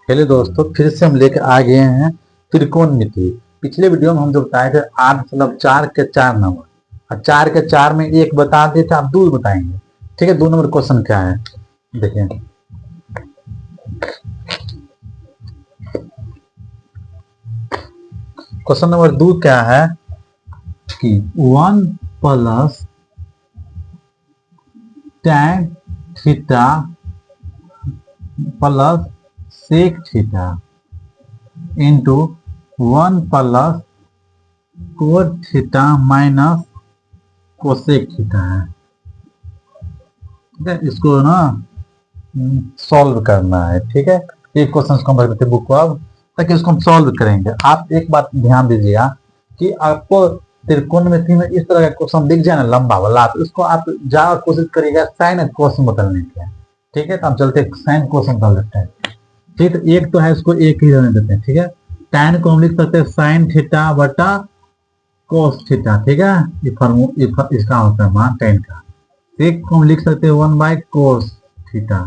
Hello दोस्तों, फिर से हम लेकर आ गए हैं त्रिकोणमिति। पिछले वीडियो में हम जो बताए थे 8 मतलब 4 के 4 नंबर, और 4 के 4 में एक बता दिए थे, आप 2 बताएंगे। ठीक है, 2 नंबर क्वेश्चन क्या है देखिए। क्वेश्चन नंबर 2 क्या है कि 1 + tan theta plus sec theta into 1 + cot theta minus cosec theta है। ठीक है, इसको ना सॉल्व करना है। ठीक है, एक क्वेश्चन को हम रख देते बुक को अब, ताकि इसको हम सॉल्व करेंगे। आप एक बात ध्यान दीजिएगा कि आपको त्रिकोणमिति में इस तरह का क्वेश्चन दिख जाए ना लंबा वाला, तो इसको आप ज्यादा कोशिश करिएगा साइन क्वेश्चन बदलने की। ठीक है, तो हम चलते साइन क्वेश्चन कर लेते हैं। ठीक, तो एक तो है, इसको एक ही रहने देते हैं। ठीक है, tan को हम लिख सकते हैं साइन थीटा बटा कोस थीटा। ठीक है, ये फॉर्मूला इसका होता है मान tan का। सेक को हम लिख सकते हैं 1/कोस थीटा।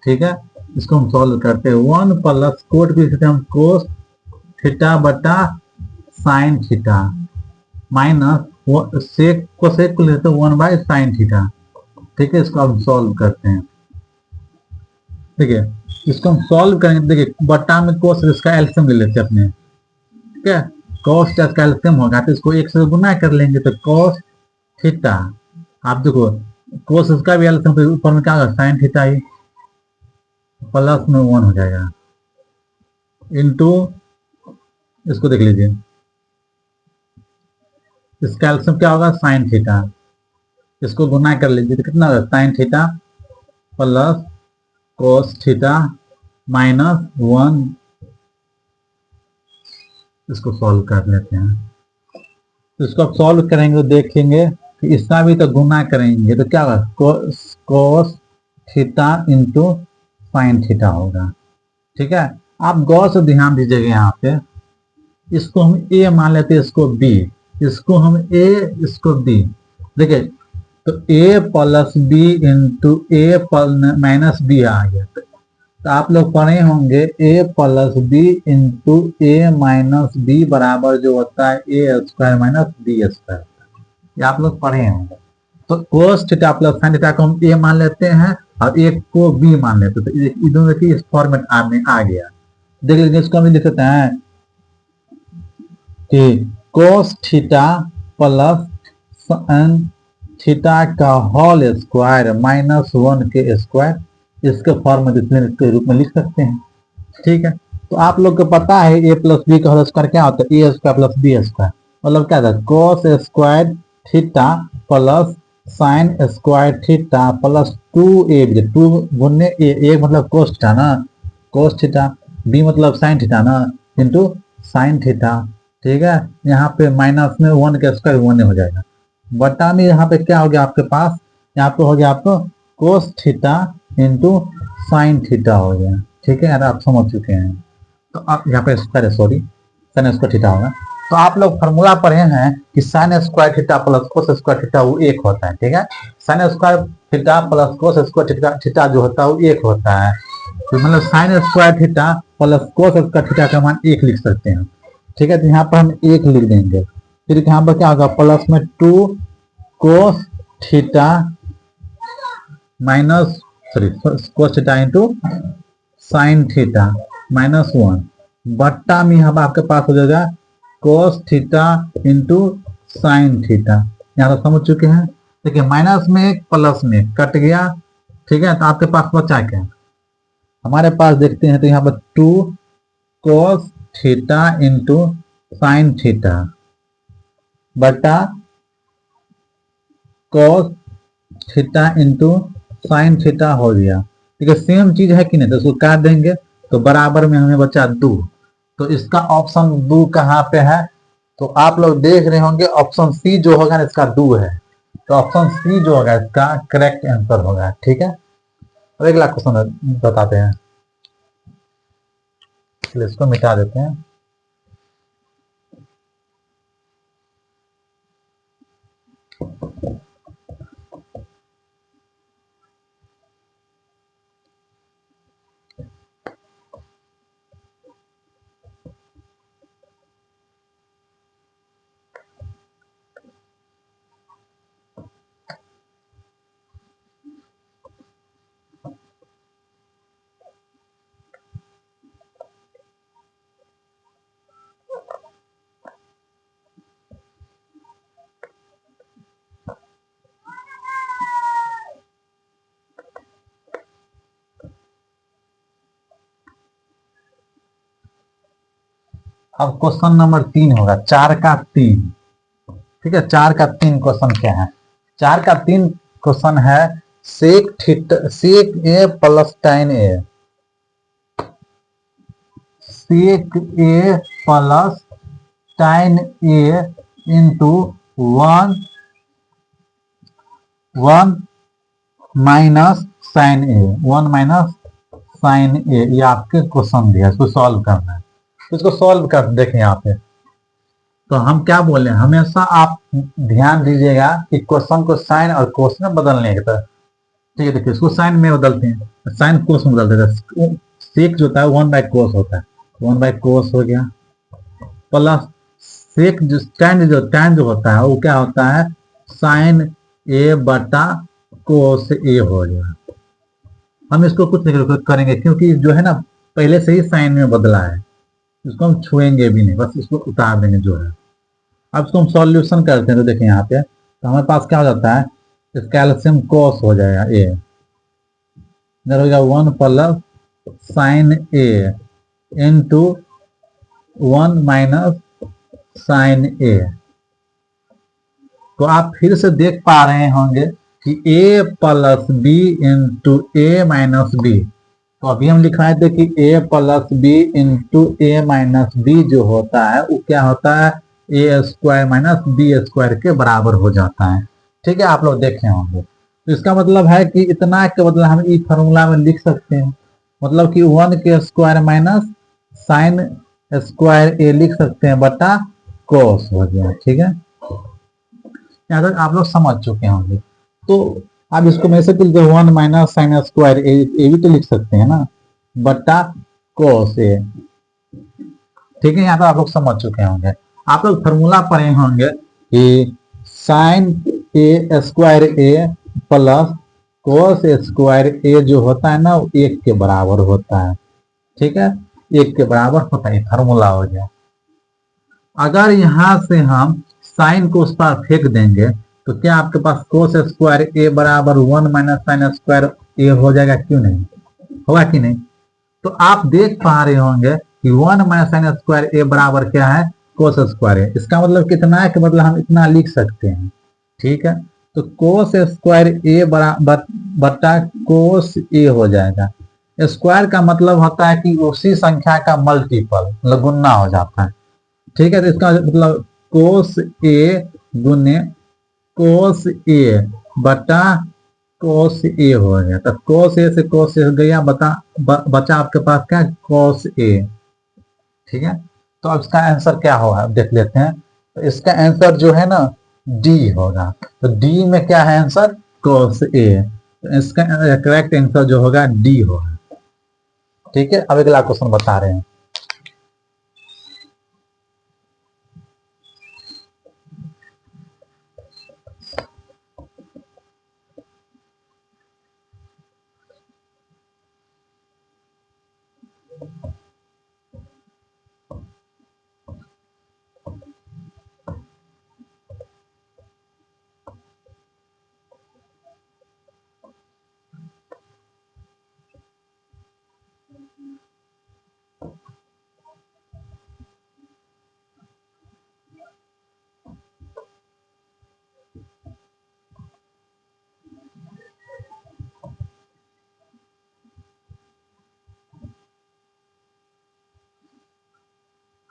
ठीक है, इसको हम सॉल्व करते हैं। 1 + कोट भी लिखते हैं हम कोस थीटा बटा साइन थीटा माइनस सेक को लेते हैं 1/साइन थीटा। ठीक है, इसको हम सॉल्व करते हैं। देखिए, इसको हम सॉल्व करेंगे। देखिए, बटा में कोस, इसका एल्सियम ले लेते हैं अपने। ठीक है, कोस का एल्सियम होगा तो इसको 1 से गुना कर लेंगे, तो कोस थीटा। आप देखो, कोस इसका भी एल्सियम, तो ऊपर में क्या होगा साइन थीटा ही प्लस में 1 हो जाएगा इंटू, इसको देख लीजिए, इसका एल्सियम क्या होगा साइन थीटा। इसको गुना कर लीजिए तो कितना होगा sine theta plus cos theta minus 1। इसको सॉल्व कर लेते हैं। तो इसको आप सॉल्व करेंगे तो देखेंगे कि इसका भी तो गुना करेंगे तो क्या होगा कोस थीटा इंटू साइन थीटा होगा। ठीक है, आप गौर से ध्यान दीजिएगा यहाँ पे। इसको हम ए मान लेते हैं, इसको बी, इसको हम ए, इसको बी। देखिए, तो ए plus b into a minus B आ गया। तो आप लोग पढ़े होंगे ए plus b into a minus B बराबर जो होता है a square minus b square. ये आप लोग पढ़े होंगे। तो cos theta plus sine theta को हम ए मान लेते हैं और एक को बी मान लेते हैं, तो ये दोनों की इस फॉर्मेट में आ गया। देख लीजिए, इसको हम लिख सकते हैं कि cos theta plus sine theta का होल स्क्वायर माइनस 1 के स्क्वायर, इसके फॉर्म के रूप में लिख सकते हैं। ठीक है, तो आप लोग को पता है ए प्लस बी का होल स्क्वायर क्या होता है, a square plus b square. मतलब क्या था, cos square theta plus sine square theta plus 2a, 2 गुने ए मतलब कोस थीटा ना, कोस थीटा, बी मतलब साइन थीटा ना, इंटू साइन थीटा। ठीक है, यहाँ पे माइनस में 1 का स्क्वायर 1 हो जाएगा, बटा में यहाँ पे क्या हो गया आपके पास, यहाँ पे हो गया आपको कोस थीटा इंटू साइन थीटा हो गया। ठीक है यार, आप समझ चुके हैं। तो आप यहाँ पे square, sorry, sine square theta होगा। तो आप लोग फॉर्मूला पढ़े हैं कि sine square theta plus cos square theta वो 1 होता है। ठीक है, sine square theta plus cos square theta जो होता है वो 1 होता है। तो मतलब sine square theta plus cos square theta का मान 1 लिख सकते हैं। ठीक है, तो यहाँ पर हम 1 लिख देंगे। फिर यहाँ पर क्या होगा, प्लस में 2 कोस थीटा माइनस, सॉरी, कोस theta into sine theta minus 1, बट्टा में हम आपके पास हो जाएगा कोस थीटा इंटू साइन थीटा। यहाँ तो समझ चुके हैं। देखिए, माइनस में प्लस में कट गया। ठीक है, तो आपके पास बचा क्या, हमारे पास देखते हैं तो यहाँ पर 2 cos theta into sine theta बटा cos theta into sine theta हो गया। ठीक है, सेम चीज है कि नहीं, तो इसको काट देंगे तो बराबर में हमें बचा 2। तो इसका ऑप्शन 2 कहाँ पे है, तो आप लोग देख रहे होंगे ऑप्शन सी जो होगा ना, इसका 2 है। तो ऑप्शन सी जो होगा इसका करेक्ट आंसर होगा। ठीक है, अब अगला क्वेश्चन बताते हैं, इसको मिटा देते हैं। अब क्वेश्चन नंबर 3 होगा 4 का 3। ठीक है, 4 का 3 क्वेश्चन क्या है? 4 का 3 क्वेश्चन है सेक ए प्लस tan ए, सेक ए प्लस tan ए इंटू 1 माइनस साइन ए, 1 - sin ए, ये आपके क्वेश्चन दिया, इसको सॉल्व करना है। तो इसको सॉल्व कर देखें यहाँ पे, तो हम क्या बोले, हमेशा आप ध्यान दीजिएगा कि क्वेश्चन को साइन और कोस में बदलने की तरह। ठीक है, देखिए इसको साइन में बदलते हैं, साइन कोस में बदलते हैं। सेक जो होता है 1/cos होता है, 1/cos हो गया, प्लस सेक जो tan जो होता है वो क्या होता है, साइन ए बटा कोस ए हो गया। हम इसको कुछ नहीं करेंगे क्योंकि जो है ना पहले से ही साइन में बदला है, इसको हम छुएंगे भी नहीं, बस इसको उतार देंगे जो है। अब इसको हम सॉल्यूशन करते हैं, तो देखें यहाँ पे, तो हमारे पास क्या हो जाता है, इसका एलसीएम cos हो जाएगा ए, इधर हो गया 1 प्लस साइन ए इंटू 1 माइनस साइन ए। तो आप फिर से देख पा रहे होंगे कि a plus b into a minus b, तो अभी हम लिखवाए थे कि a plus b into a minus b जो होता है वो क्या होता है, a square minus b square के बराबर हो जाता है। ठीक है, आप लोग देखे होंगे। तो इसका मतलब है कि इतना के बदला हम ई फॉर्मूला में लिख सकते हैं, मतलब कि 1 के स्क्वायर माइनस साइन स्क्वायर ए लिख सकते हैं बटा कोस हो गया। ठीक है, यहाँ तक आप लोग समझ चुके होंगे। तो आप इसको में से 1 माइनस साइन स्क्वायर ए भी तो लिख सकते हैं ना, बटा कोस ए। ठीक है, यहाँ तक आप लोग समझ चुके होंगे। आप लोग फॉर्मूला पढ़े होंगे कि साइन ए स्क्वायर ए प्लस कोस स्क्वायर ए जो होता है ना वो 1 के बराबर होता है। ठीक है, 1 के बराबर होता है, फॉर्मूला हो गया। अगर यहां से हम साइन को उस पर फेंक देंगे तो क्या आपके पास कोस स्क्वायर ए बराबर 1 माइनस साइन स्क्वायर ए हो जाएगा, क्यों नहीं होगा कि नहीं? तो आप देख पा रहे होंगे कि 1 माइनस साइन स्क्वायर ए बराबर क्या है, कोस स्क्वायर है। इसका मतलब कितना है कि मतलब हम इतना लिख सकते हैं। ठीक है, तो कोस स्क्वायर ए बराबर बटा कोस ए हो जाएगा। स्क्वायर का मतलब होता है कि उसी संख्या का मल्टीपल, मतलब गुना हो जाता है। ठीक है, तो इसका मतलब कोस ए गुने कोस ए बटा कोस ए हो गया। तो कोस ए से कोस ए गया, बचा आपके पास क्या, कोस ए। ठीक है, तो अब इसका आंसर क्या होगा देख लेते हैं। तो इसका आंसर जो है ना डी होगा। तो डी में क्या है आंसर, कोस ए। तो इसका करेक्ट आंसर जो होगा डी होगा। ठीक है, अब अगला क्वेश्चन बता रहे हैं।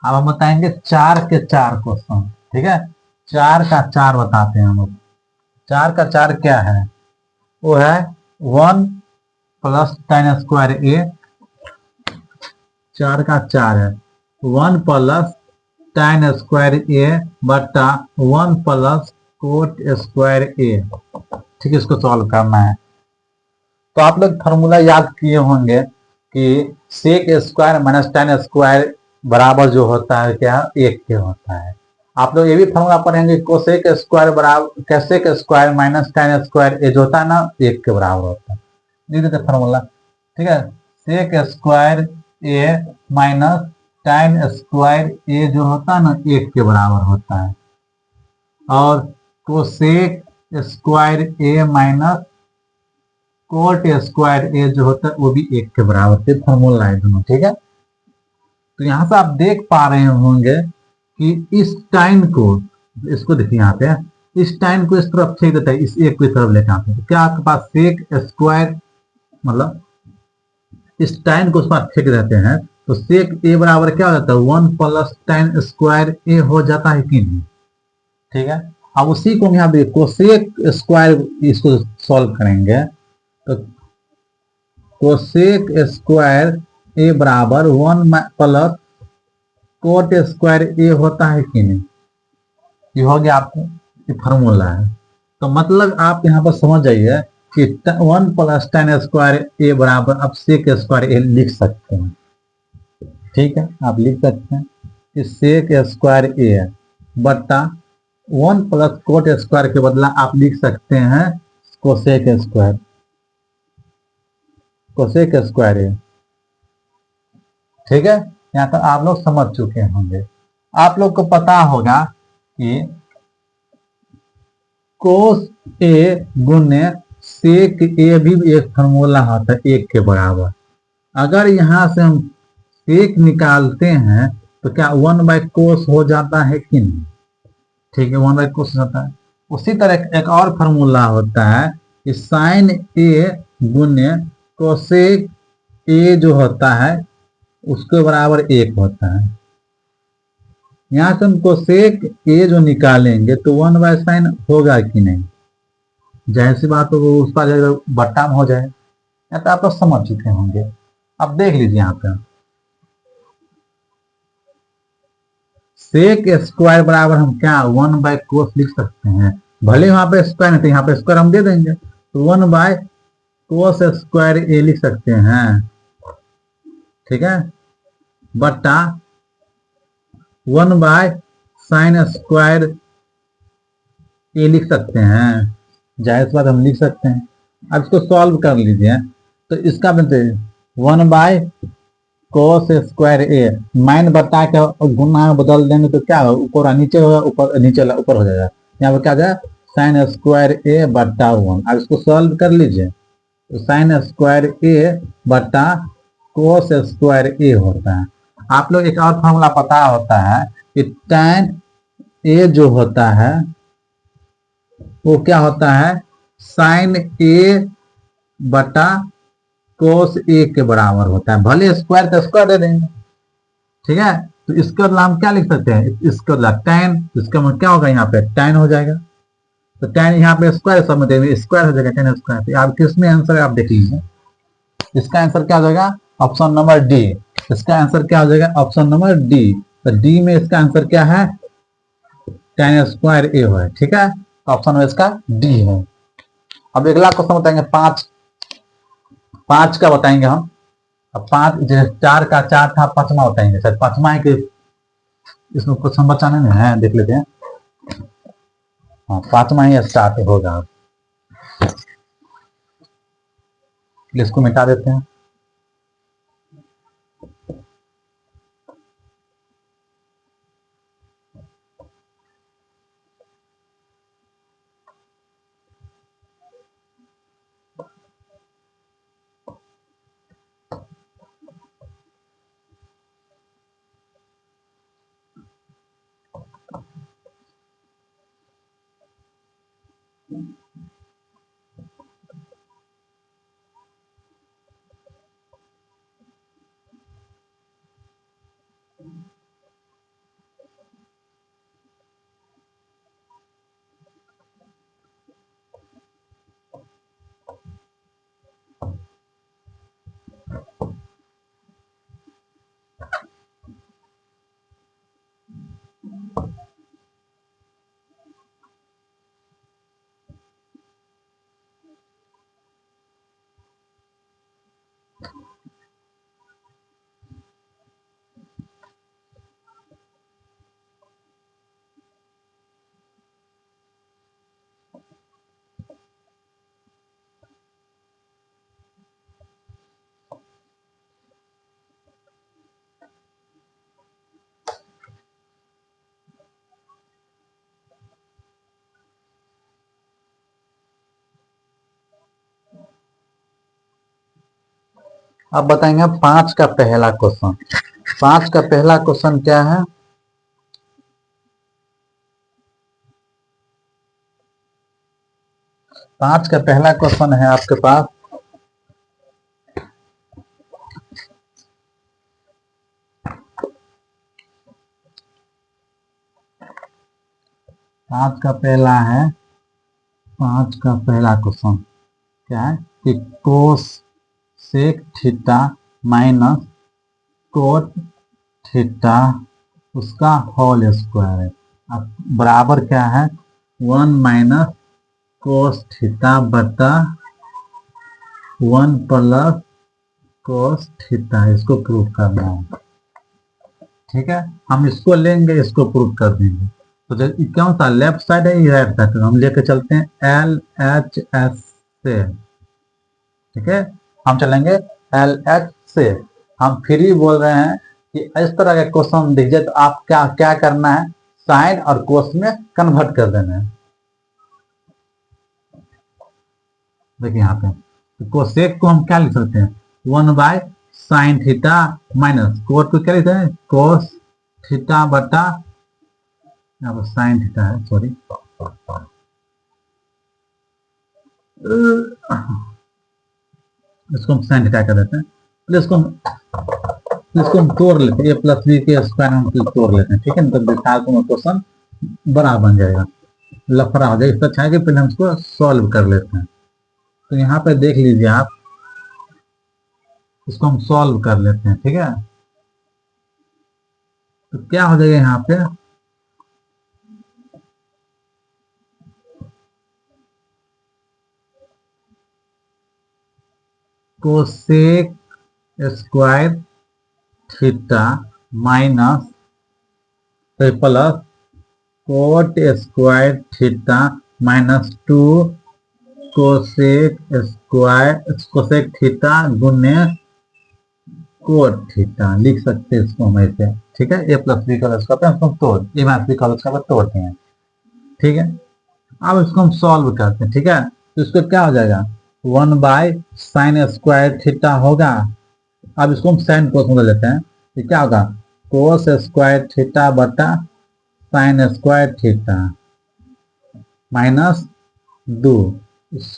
अब हम बताएंगे 4 के 4 क्वेश्चन। ठीक है, 4 का 4 बताते हैं हम लोग। 4 का 4 क्या है, वो है 1 प्लस साइन स्क्वायर ए। 4 का 4 है 1 प्लस tan स्क्वायर ए बटा 1 प्लस कोट स्क्वायर ए। ठीक है, इसको सॉल्व करना है। तो आप लोग फॉर्मूला याद किए होंगे कि sec square minus tan square बराबर जो होता है क्या, 1 के होता है। आप लोग ये भी फॉर्मूला पढ़ेंगे कोसेक स्क्वायर बराबर कैसेक स्क्वायर माइनस tan स्क्वायर ए जो होता है ना 1 के बराबर होता है। लिख देते फॉर्मूला। ठीक है, सेक स्क्वायर ए माइनस tan स्क्वायर ए जो होता है ना 1 के बराबर होता है, और कोसेक स्क्वायर ए माइनस कोट स्क्वायर ए जो होता है वो भी 1 के बराबर से फॉर्मूला है दोनों। ठीक है, तो यहाँ से आप देख पा रहे होंगे कि इस टाइन को, इसको देखिए यहाँ पे, इस टाइन को इस तरफ फेंक देता है, इस एक को इस तरफ लेके आते हैं, तो क्या आपके पास सेक स्क्वायर, मतलब इस टाइन को उस पर फेंक देते हैं, तो सेक ए बराबर क्या हो जाता है, 1 प्लस टाइन स्क्वायर ए हो जाता है कि नहीं। ठीक है, अब उसी को हम यहाँ पे कोसेक स्क्वायर इसको सॉल्व करेंगे, तो कोसेक स्क्वायर ए बराबर 1 प्लस कोट स्क्वायर ए होता है कि नहीं। ये हो गया आपको, ये फॉर्मूला है। तो मतलब आप यहाँ पर समझ जाइए कि 1 प्लस टेन स्क्वायर ए बराबर आप सेक स्क्वायर ए लिख सकते हैं। ठीक है, आप लिख सकते हैं कि सेक स्क्वायर ए बट्टा 1 प्लस कोट स्क्वायर के बदला आप लिख सकते हैं कोसेक स्क्वायर, कोसेक स्क्वायर ए। ठीक है, यहाँ तक आप लोग समझ चुके होंगे। आप लोग को पता होगा कि कोस ए गुने सेक ए भी एक फॉर्मूला होता है एक के बराबर। अगर यहां से हम सेक निकालते हैं तो क्या 1 बाई कोस हो जाता है कि नहीं। ठीक है, 1 बाई कोस हो जाता है। उसी तरह एक और फॉर्मूला होता है कि साइन ए गुने कोसेक ए जो होता है उसके बराबर 1 होता है। यहाँ से हम कोसेक ए जो निकालेंगे तो 1 बाय साइन होगा कि नहीं, जाहिर सी बात हो उसका जगह बट्टा में हो जाए। या तो आप लोग समझ चुके होंगे। अब देख लीजिए यहाँ पे सेक स्क्वायर बराबर हम क्या 1 बाय कोस लिख सकते हैं, भले वहां पे स्क्वायर नहीं, तो यहाँ पे स्क्वायर हम दे देंगे, तो 1 बाय कोस स्क्वायर ए लिख सकते हैं। ठीक है, बट्टा 1 बाय साइन स्क्वायर ए लिख सकते हैं, जाहिर बात हम लिख सकते हैं। अब इसको सॉल्व कर लीजिए, तो इसका बनते 1 by cos square A mine बता के गुना में बदल देंगे तो क्या हो, ऊपर नीचे होगा, ऊपर नीचे ऊपर हो जाएगा। यहाँ पे क्या जाए साइन स्क्वायर ए बट्टा 1। अब इसको सॉल्व कर लीजिए, तो साइन स्क्वायर ए बट्टा कोस स्क्वायर ए होता है। आप लोग एक और फॉर्मूला पता होता है कि tan ए जो होता है वो क्या होता है, साइन ए बटा कोस ए के बराबर होता है। भले स्क्वायर का स्क्वायर दे देंगे। ठीक है, तो इसके बदला हम क्या लिख सकते हैं, इसके बदला tan, इसका मतलब क्या होगा, यहाँ पे tan हो जाएगा। तो tan यहाँ पे स्क्वायर सब में देंगे, स्क्वायर हो जाएगा tan स्क्वायर। तो आप किसमें आंसर है आप देख लीजिए, इसका आंसर क्या हो जाएगा, ऑप्शन नंबर डी। इसका आंसर क्या हो जाएगा, ऑप्शन नंबर डी। तो डी में इसका आंसर क्या है, tan स्क्वायर ए है। ठीक है, ऑप्शन में इसका डी है। अब अगला क्वेश्चन बताएंगे 5 का बताएंगे हम। अब 5 जैसे 4 का 4 था, 5वां बताएंगे, शायद 5वां है कि इसमें क्वेश्चन बचाने में है, देख लेते हैं। हाँ, 5वां ही स्टार्ट होगा, इसको मिटा देते हैं। अब बताएंगे 5 का पहला क्वेश्चन। 5 का पहला क्वेश्चन क्या है? पांच का पहला क्वेश्चन है आपके पास, पांच का पहला है, पांच का पहला क्वेश्चन क्या है कि cosec theta minus cot theta उसका होल स्क्वायर है। अब बराबर क्या है? 1 माइनस कोस थीटा बटा 1 प्लस कोस थीटा, इसको प्रूव करना है। ठीक है, हम इसको लेंगे, इसको प्रूव कर देंगे। तो जब कौन सा लेफ्ट साइड है, ये राइट साइड, हम लेके चलते हैं एल एच एस से। ठीक है, हम चलेंगे एल एच से। हम फिर भी बोल रहे हैं कि इस तरह का क्वेश्चन दीजिए तो आप क्या क्या करना है, साइन और कोस में कन्वर्ट कर देना है। देखिए यहाँ पे कोसेक को हम क्या लिख सकते हैं, 1 by sine theta minus coat को क्या लिखते हैं, कोस थीटा बटा, यहाँ पर साइन थीटा है, सॉरी, इसको हम साइन थीटा कर देते हैं। इसको हम तोड़ लेते हैं, ए प्लस बी के स्क्वायर हम तोड़ लेते हैं। ठीक है, तो क्वेश्चन बड़ा बन जाएगा, लफड़ा हो जाएगा। इसका अच्छा है कि पहले हम इसको सॉल्व कर लेते हैं। तो यहाँ पे देख लीजिए आप, इसको हम सॉल्व कर लेते हैं। ठीक है, तो क्या हो जाएगा यहाँ पे, cosec square theta minus plus coat square theta minus 2 cosec theta गुने कोट थीटा लिख सकते हैं इसको हम ऐसे। ठीक है, ए प्लस बी का इसको तोड़, ए माइनस बी का तोड़ते हैं। ठीक है, अब इसको हम सॉल्व करते हैं। ठीक है, तो इसको क्या हो जाएगा, 1 बाय साइन स्क्वायर थीटा होगा। अब इसको हम साइन कोस में लेते हैं, ये क्या होगा, कोस स्क्वायर थीटा बटा साइन स्क्वायर थीटा माइनस 2,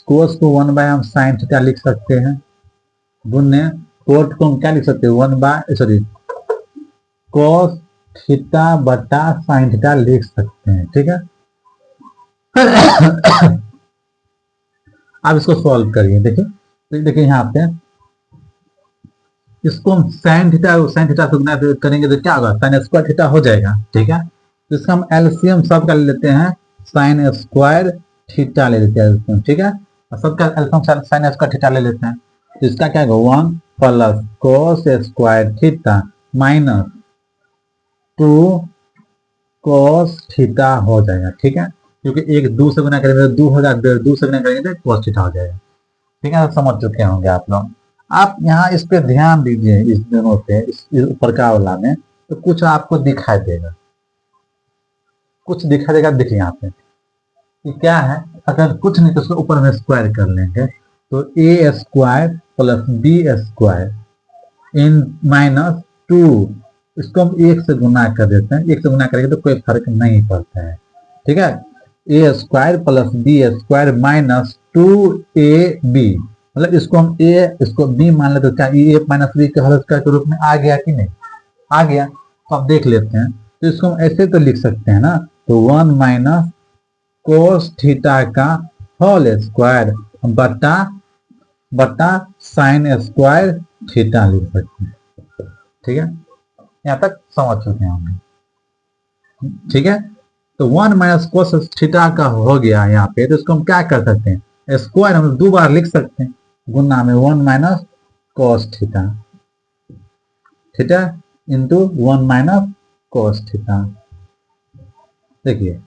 कोस को 1 बाय हम साइन थीटा लिख सकते हैं, गुने कोट को हम क्या लिख सकते हैं, 1 बाय सॉरी कोस थीटा बटा साइन थीटा लिख सकते हैं। ठीक है, अब इसको सॉल्व करिए। देखिए यहाँ पे इसको हम साइन थीटा से गुना करेंगे तो क्या होगा, साइन स्क्वायर थीटा हो जाएगा। ठीक है, तो इसका हम एलसीएम सबका ले लेते हैं, साइन स्क्वायर थीटा ले लेते हैं। ठीक है, सबका एलसीएम साइन स्क्वायर थीटा ले लेते हैं। तो इसका क्या होगा, 1 plus cos square theta minus 2 cos theta हो जाएगा। ठीक है, क्योंकि एक 2 से गुना करेंगे तो 2 हो जाएगा, 2 से गुना करेंगे तो कोस थीटा हो जाएगा। ठीक है, समझ चुके होंगे आप लोग। आप यहाँ इस पे ध्यान दीजिए, इस दोनों पे, इस ऊपर का वाला में तो कुछ आपको दिखाई देगा, कुछ दिखाई देगा। देखिए यहाँ पे ये क्या है, अगर कुछ नहीं तो उसको ऊपर में स्क्वायर कर लेंगे, तो ए स्क्वायर प्लस बी स्क्वायर इन माइनस 2, इसको हम 1 से गुना कर देते हैं। 1 से गुना करेंगे तो कोई फर्क नहीं पड़ता है। ठीक है, a square plus b square minus 2ab, मतलब इसको हम ए इसको बी मान लेते, क्या ए माइनस बी के होल स्क्वायर के रूप में आ गया कि नहीं आ गया। तो अब देख लेते हैं, तो इसको हम ऐसे तो लिख सकते हैं ना, तो 1 माइनस कोस थीटा का होल स्क्वायर बटा बटा साइन स्क्वायर थीटा लिख सकते हैं। ठीक है, यहाँ तक समझ चुके होंगे। ठीक है, तो 1 माइनस कोस थीटा का हो गया यहाँ पे, तो इसको हम क्या कर सकते हैं, स्क्वायर हम 2 बार लिख सकते हैं, गुना में 1 minus cos theta, theta into 1 minus cos theta. देखिए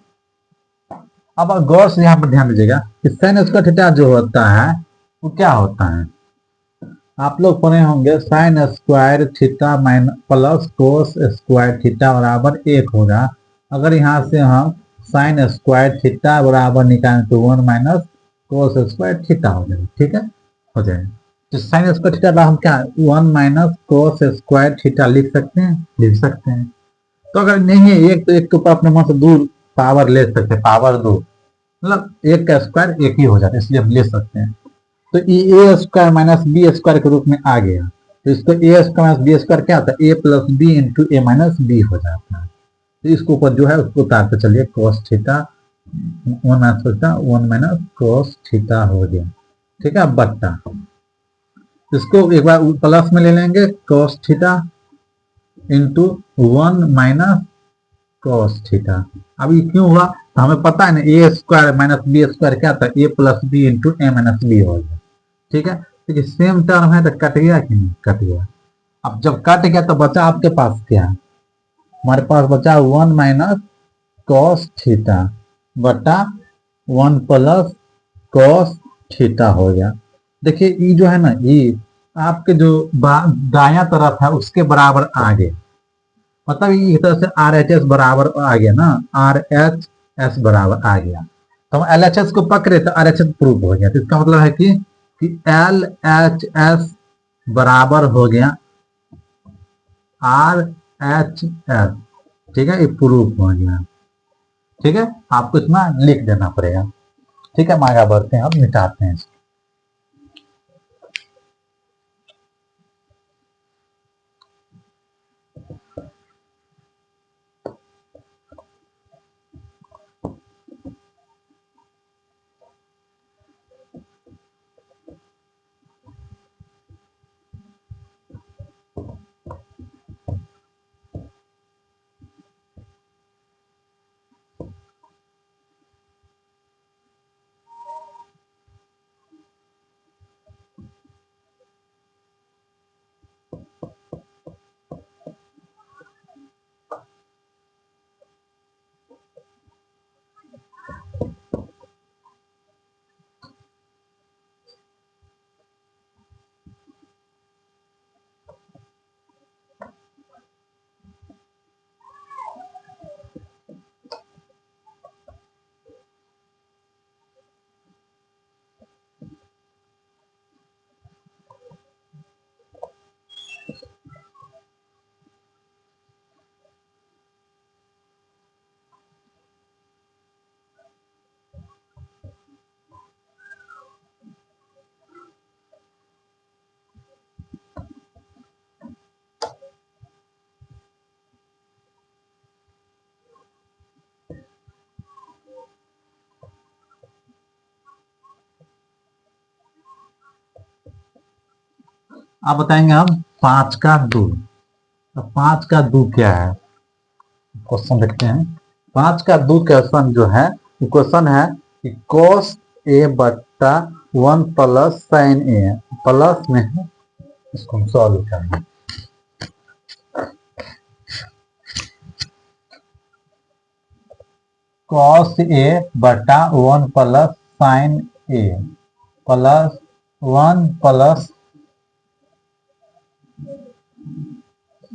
अब गौर से यहाँ पर ध्यान दीजिएगा कि साइन स्क्वायर थीटा जो होता है वो क्या होता है, आप लोग पढ़े होंगे sine square theta minus plus cos square theta बराबर 1 होगा। अगर यहाँ से हम साइन स्क्वायर थीटा बराबर निकालें तो 1 माइनस कोस स्क्वायर थीटा हो जाएगा। ठीक है, हो जाएगा। तो साइन स्क्वायर थीटा हम क्या 1 - cos² थीटा लिख सकते हैं, लिख सकते हैं। तो अगर नहीं है एक, तो एक के ऊपर अपने मन से दूर पावर ले सकते हैं, पावर दो, मतलब एक का स्क्वायर एक ही हो जाता है, इसलिए हम ले सकते हैं। तो ए स्क्वायर माइनस बी स्क्वायर के रूप में आ गया, तो इसको ए स्क्वायर माइनस बी स्क्वायर क्या होता है, ए plus b into a minus B हो जाता है। तो इसको ऊपर जो है उसको उतारते चलिए, cos थीटा 1 - cos थीटा हो गया, ठीक है, बट्टा इसको एक बार प्लस में ले लेंगे, cos theta into 1 - cos theta. अब ये क्यों हुआ, तो हमें पता है ना ए स्क्वायर माइनस बी स्क्वायर क्या था, ए plus b into a minus B हो गया, ठीक है। देखिए सेम टर्म है तो कट गया कि नहीं, कट गया। अब जब कट गया तो बचा आपके पास क्या, हमारे पास बचा 1 - cos थीटा बटा 1 + cos थीटा हो गया। देखिए ये जो है ना, ये आपके जो दाया तरफ है उसके बराबर आ गया, मतलब ये एक तरह से आर एच एस बराबर आ गया ना, आर एच एस बराबर आ गया। तो हम एल एच एस को पकड़े तो आर एच एस प्रूव हो गया, तो इसका मतलब है कि एल एच एस बराबर हो गया आर एच एस, ठीक है, ये प्रूफ हो गया, ठीक है। आपको इतना लिख देना पड़ेगा, ठीक है। हम आगे बढ़ते हैं, अब मिटाते हैं इसको। आप बताएंगे हम 5 का 2, तो 5 का 2 क्या है, क्वेश्चन देखते हैं। 5 का 2 क्वेश्चन जो है, क्वेश्चन है कि cos a बट्टा 1 + sin a प्लस में है, इसको हम सॉल्व करेंगे। cos a बट्टा 1 + sin a plus 1 +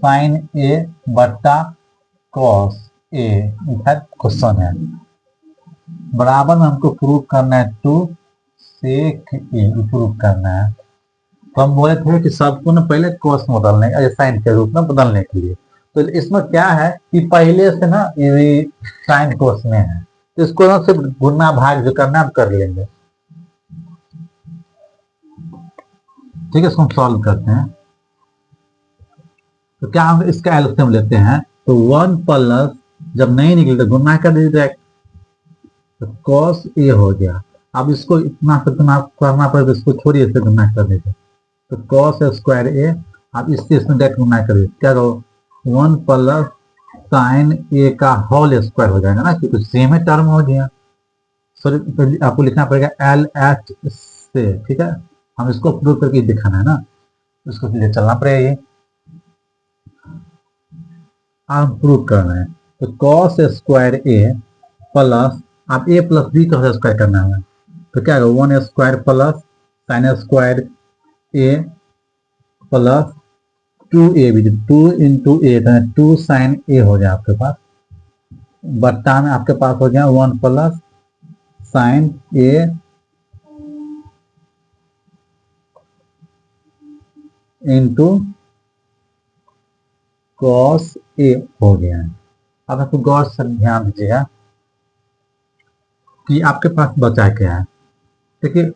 sin a बट्टा cos a, क्वेश्चन है। बराबर में हमको प्रूव करना है 2 sec a, प्रूव करना है। तो हम बोले थे कि सबको ना पहले cos में बदलने, साइन के रूप में बदलने के लिए। तो इसमें क्या है कि पहले से ना ये साइन कोस में है, तो इसको ना सिर्फ गुना भाग जो करना आप कर लेंगे, ठीक है। इसको हम सॉल्व करते हैं, तो क्या हम इसका एलसीएम लेते हैं, तो 1 जब नहीं निकले तो गुना कर दीजिए, तो cos a हो गया। अब इसको इतना से गुना करना पड़ेगा, इसको छोड़िए, इसे गुना कर दीजिए, तो cos² a। अब इससे इसमें डायरेक्ट गुना करिए, क्या करो 1 + sin a का होल स्क्वायर हो जाएगा ना, क्योंकि सेम ही टर्म हो गया। सॉरी, आपको लिखना पड़ेगा एल एच से, ठीक है। हम इसको प्रूव करके दिखाना है ना, इसको लिए चलना पड़ेगा, ये हम प्रूव करना है। तो cos² a प्लस, आप a + b का स्क्वायर करना है, तो क्या होगा 1² plus sin² a plus 2a भी, 2 × a, 2 sin a हो जाए आपके पास, बट्टा में आपके पास हो गया 1 + sin a into cos A हो गया है। अब आपको गौर से ध्यान दीजिएगा कि आपके पास बचा क्या है। देखिए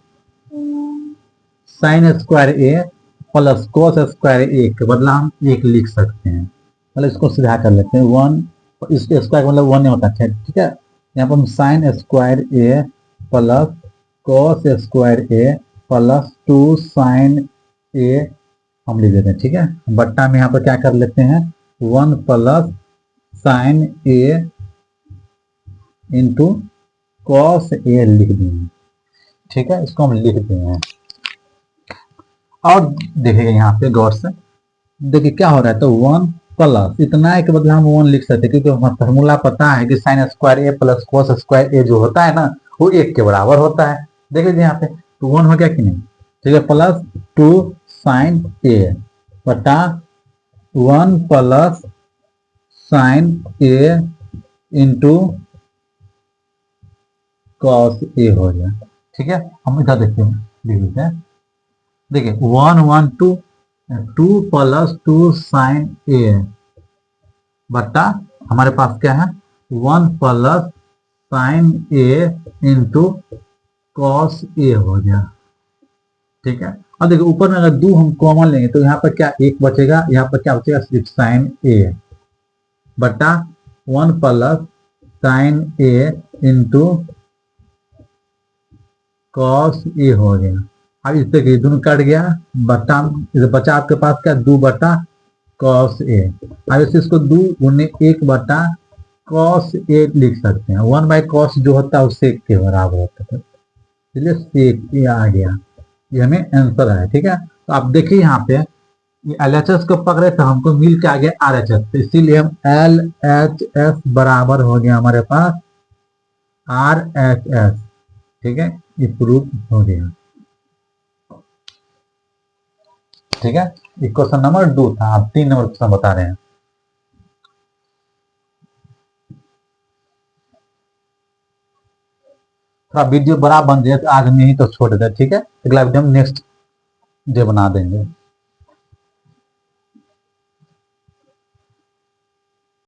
साइन स्क्वायर ए प्लस कोस स्क्वायर ए के बदला हम एक लिख सकते हैं। मतलब इसको सीधा कर लेते हैं, वन इसके स्क्वायर मतलब वन नहीं होता है, ठीक है। यहाँ पर हम साइन स्क्वायर ए प्लस कोस स्क्वायर ए प्लस 2 साइन ए हम लिख देते हैं, ठीक है। बट्टा में यहाँ पर क्या कर लेते हैं, 1 plus sign A into cos A लिख देंगे, ठीक है। इसको हम लिख दिए हैं। और देखिएगा यहाँ पे गौर से, देखिए क्या हो रहा है, तो 1 प्लस इतना है के बदला हम 1 लिख सकते हैं, क्योंकि हमें फॉर्मूला पता है कि साइन स्क्वायर ए प्लस कोस स्क्वायर ए जो होता है ना, वो 1 के बराबर होता है। देखिए यहाँ पे तो 1 हो गया कि नहीं, ठीक है। प्लस 2 साइन ए बटा 1 plus sign A into cos A हो गया, ठीक है। हम इधर देखते हैं, लिख देते हैं। देखिए 1 1 2 प्लस 2 साइन ए बटा हमारे पास क्या है, 1 plus sign A into cos A हो गया, ठीक है। और देखिए ऊपर में अगर 2 हम कॉमन लेंगे तो यहाँ पर क्या 1 बचेगा, यहाँ पर क्या बचेगा, सिर्फ साइन ए बटा 1 plus sign A into cos A हो गया। अब इस देखिए दोनों कट गया, बटा बचा आपके पास क्या 2 बटा कॉस ए। अब इसको 2 गुने 1 बटा कॉस ए लिख सकते हैं। 1 बाई कॉस जो होता है वो सेक के बराबर होता है, इसलिए सेक ए आ गया। ये हमें आंसर है, ठीक है। तो आप देखिए यहाँ पे LHS को पकड़े तो हमको मिल के आ गया RHS, तो इसीलिए हम LHS बराबर हो गया हमारे पास RHS, ठीक है। ये प्रूफ हो गया, ठीक है। ये क्वेश्चन नंबर 2 था, आप 3 नंबर क्वेश्चन बता रहे हैं। थोड़ा वीडियो बड़ा बन जाए तो आज में ही तो छोड़ दे, ठीक है। अगला वीडियो हम नेक्स्ट डे बना देंगे।